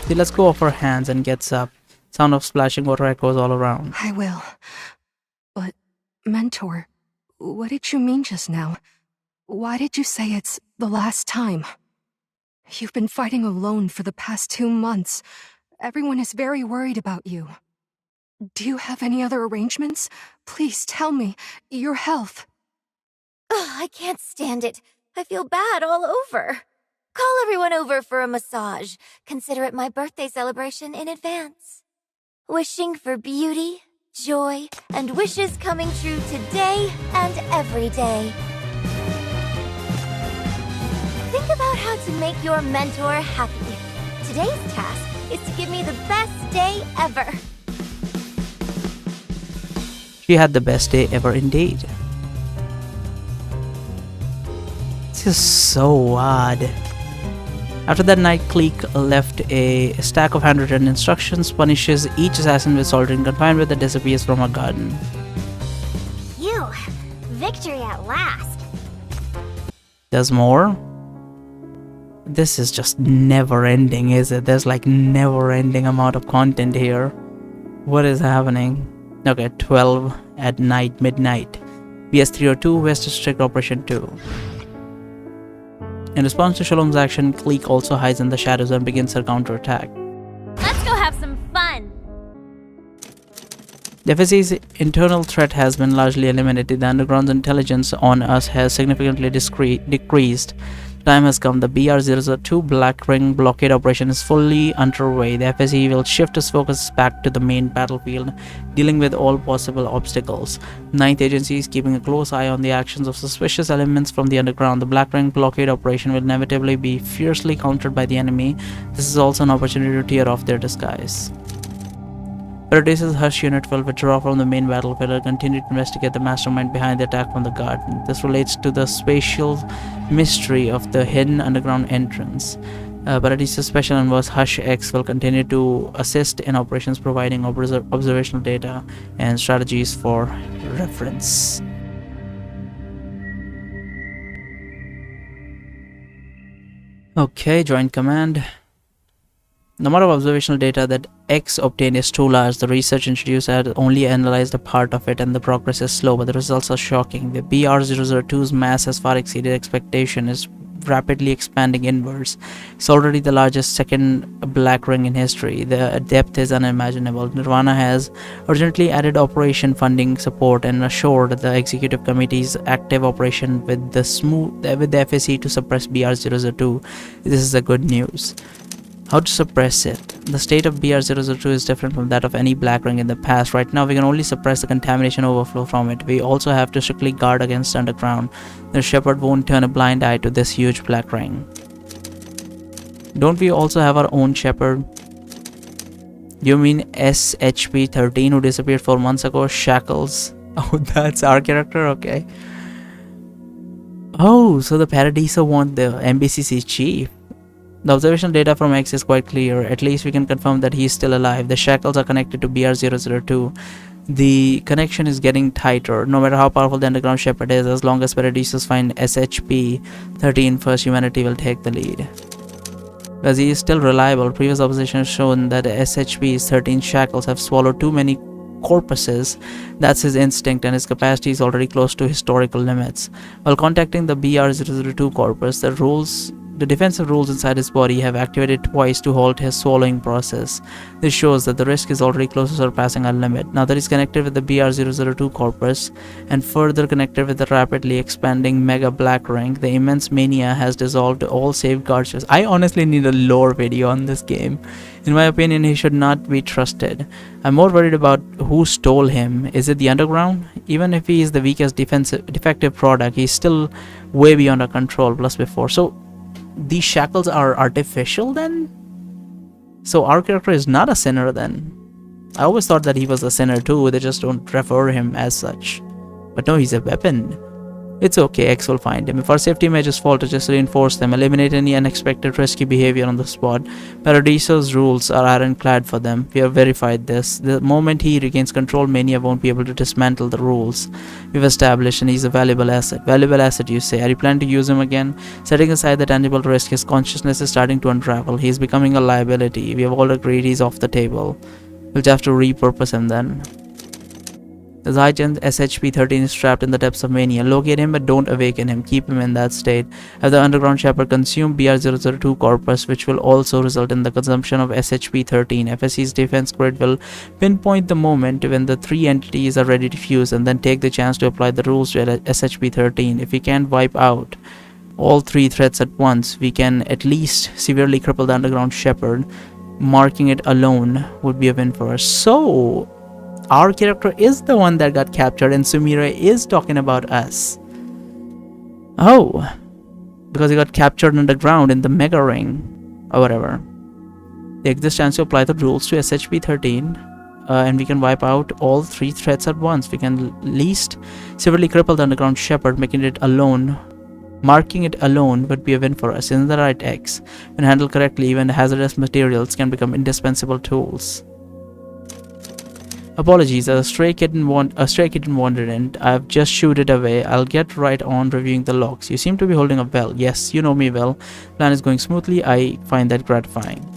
She lets go of her hands and gets up. Sound of splashing water echoes all around. I will. But, Mentor, what did you mean just now? Why did you say it's the last time? You've been fighting alone for the past 2 months. Everyone is very worried about you. Do you have any other arrangements? Please tell me. Your health. Ugh, I can't stand it. I feel bad all over. Call everyone over for a massage. Consider it my birthday celebration in advance. Wishing for beauty, joy, and wishes coming true today and every day. Think about how to make your mentor happy. Today's task is to give me the best day ever. She had the best day ever indeed. This is so odd. After that night, Cleek left a stack of handwritten instructions, punishes each assassin with solitary confinement that disappears from her garden. Phew! Victory at last. There's more? This is just never ending, is it? There's like never ending amount of content here. What is happening? Okay, 12 at night, midnight. BS-302, West District Operation 2. In response to Shalom's action, Cleek also hides in the shadows and begins her counterattack. Let's go have some fun. The FSA's internal threat has been largely eliminated. The underground's intelligence on us has significantly decreased. Time has come. The BR-002 Black Ring blockade operation is fully underway. The FSA will shift its focus back to the main battlefield, dealing with all possible obstacles. Ninth Agency is keeping a close eye on the actions of suspicious elements from the underground. The Black Ring blockade operation will inevitably be fiercely countered by the enemy. This is also an opportunity to tear off their disguise. Paradise's Hush unit will withdraw from the main battlefield and continue to investigate the mastermind behind the attack from the garden. This relates to the spatial mystery of the hidden underground entrance. Paradise's Special Envoy Hush X will continue to assist in operations, providing observational data and strategies for reference. Okay, Joint Command. The amount of observational data that X obtained is too large. The research introduced had only analyzed a part of it, and the progress is slow, but the results are shocking. The BR-002's mass has far exceeded expectation, is rapidly expanding inwards. It's already the largest second black ring in history. The depth is unimaginable. Nirvana has urgently added operation funding support and assured the executive committee's active operation with the FSC to suppress BR-002. This is the good news. How to suppress it? The state of BR-002 is different from that of any black ring in the past. Right now we can only suppress the contamination overflow from it. We also have to strictly guard against underground. The Shepherd won't turn a blind eye to this huge black ring. Don't we also have our own Shepherd? You mean SHP-13 who disappeared 4 months ago? Shackles? Oh, that's our character? Okay. Oh, so the Paradiso want the MBCC chief. The observational data from X is quite clear. At least we can confirm that he is still alive. The shackles are connected to BR-002. The connection is getting tighter. No matter how powerful the underground Shepherd is, as long as Paradisos find SHP-13 first, humanity will take the lead. Because he is still reliable, previous observation has shown that SHP-13 shackles have swallowed too many corpuses. That's his instinct, and his capacity is already close to historical limits. While contacting the BR-002 corpus, the defensive rules inside his body have activated twice to halt his swallowing process. This shows that the risk is already close to surpassing our limit. Now that he's connected with the BR-002 corpus and further connected with the rapidly expanding mega black ring, the immense mania has dissolved all safeguards. I honestly need a lore video on this game. In my opinion, he should not be trusted. I'm more worried about who stole him. Is it the underground? Even if he is the weakest defective product, he's still way beyond our control plus before. So these shackles are artificial then? So our character is not a sinner then? I always thought that he was a sinner too, they just don't refer him as such. But no, he's a weapon. It's okay, X will find him. If our safety measures fall to just reinforce them, eliminate any unexpected risky behavior on the spot. Paradiso's rules are ironclad for them. We have verified this. The moment he regains control, Mania won't be able to dismantle the rules we've established, and he's a valuable asset. Valuable asset, you say? Are you planning to use him again? Setting aside the tangible risk, his consciousness is starting to unravel. He's becoming a liability. We have all agreed he's off the table. We'll just have to repurpose him then. The Zygen's SHP-13 is trapped in the depths of Mania. Locate him but don't awaken him. Keep him in that state. Have the Underground Shepherd consume BR-002 corpus, which will also result in the consumption of SHP-13. FSC's defense grid will pinpoint the moment when the three entities are ready to fuse and then take the chance to apply the rules to SHP-13. If we can't wipe out all three threats at once, we can at least severely cripple the Underground Shepherd. Marking it alone would be a win for us. So our character is the one that got captured and Sumire is talking about us. Oh, because he got captured underground in the Mega Ring or whatever. Take this chance to apply the rules to SHP-13 and we can wipe out all three threats at once. We can at least severely cripple the Underground Shepherd, making it alone. Marking it alone would be a win for us. Isn't that right, X? When handled correctly, even hazardous materials can become indispensable tools. Apologies, a stray kitten wandered in. I've just shooed it away. I'll get right on reviewing the logs. You seem to be holding up well. Yes, you know me well. Plan is going smoothly. I find that gratifying.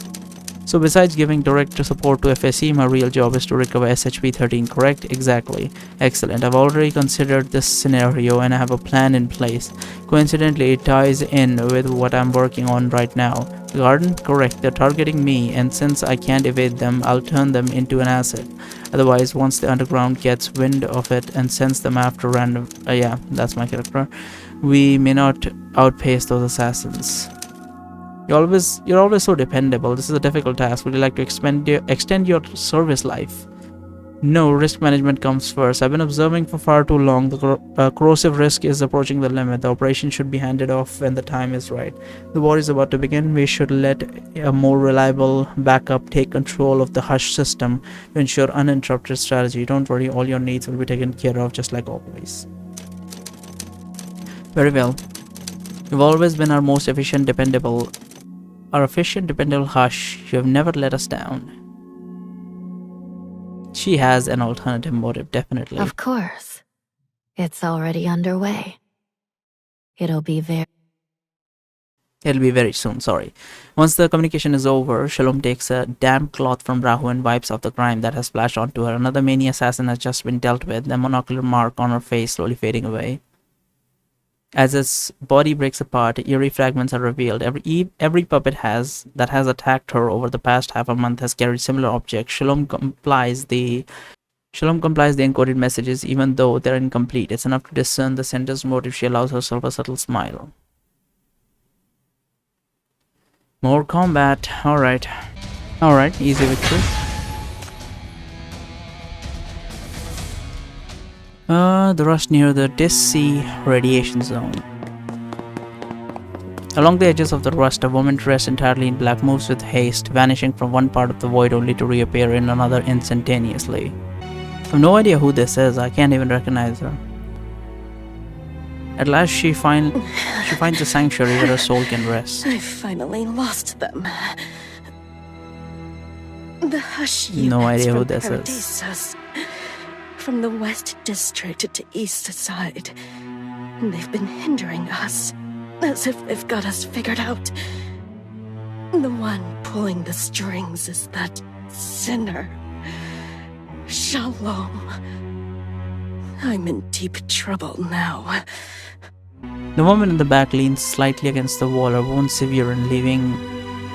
So besides giving direct support to FSC, my real job is to recover SHP-13, correct? Exactly. Excellent. I've already considered this scenario and I have a plan in place. Coincidentally, it ties in with what I'm working on right now. Garden? Correct. They're targeting me, and since I can't evade them, I'll turn them into an asset. Otherwise, once the underground gets wind of it and sends them after random... yeah, that's my character. We may not outpace those assassins. You're always so dependable. This is a difficult task. Would you like to extend your service life? No, risk management comes first. I've been observing for far too long. The corrosive risk is approaching the limit. The operation should be handed off when the time is right. The war is about to begin. We should let a more reliable backup take control of the hush system to ensure uninterrupted strategy. Don't worry, all your needs will be taken care of just like always. Very well. You've always been our most efficient, dependable hush. You have never let us down. She has an alternative motive, definitely. Of course. It's already underway. It'll be very soon, sorry. Once the communication is over, Shalom takes a damp cloth from Rahu and wipes off the grime that has splashed onto her. Another Mania assassin has just been dealt with, the monocular mark on her face slowly fading away. As its body breaks apart, eerie fragments are revealed. Every puppet that has attacked her over the past half a month has carried similar objects. Shalom complies the encoded messages, even though they're incomplete. It's enough to discern the sender's motive. She allows herself a subtle smile. More combat. Alright, easy victory. The rush near the Dis-C radiation zone. Along the edges of the rust, a woman dressed entirely in black moves with haste, vanishing from one part of the void only to reappear in another instantaneously. I have no idea who this is. I can't even recognize her. At last she finds a sanctuary where her soul can rest. I finally lost them. The hush No idea who from this is. Paradisos. From the west district to east side. They've been hindering us, as if they've got us figured out. The one pulling the strings is that sinner, Shalom. I'm in deep trouble now. The woman in the back leans slightly against the wall, her wound severe and leaving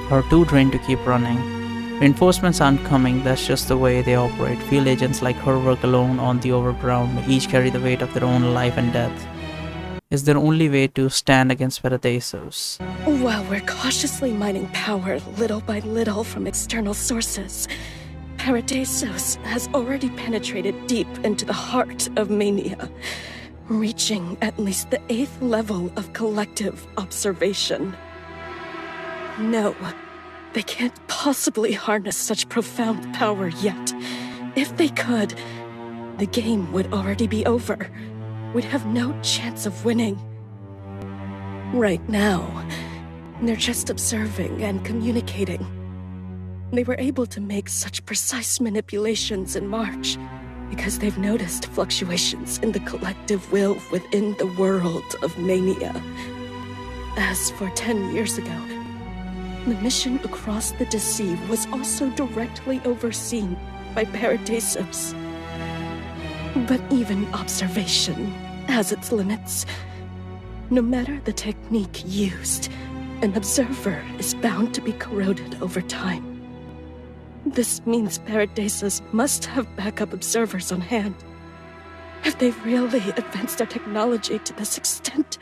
her too drained to keep running. Reinforcements aren't coming, that's just the way they operate. Field agents like her work alone on the overground, each carry the weight of their own life and death. It's their only way to stand against Paradisos. While we're cautiously mining power little by little from external sources, Paradisos has already penetrated deep into the heart of Mania, reaching at least the 8th level of collective observation. No, they can't possibly harness such profound power yet. If they could, the game would already be over. we'd have no chance of winning. Right now, they're just observing and communicating. They were able to make such precise manipulations in March because they've noticed fluctuations in the collective will within the world of Mania. As for 10 years ago, the mission across the Deceive was also directly overseen by Paradisos. But even observation has its limits. No matter the technique used, an observer is bound to be corroded over time. This means Paradisos must have backup observers on hand. If they've really advanced their technology to this extent,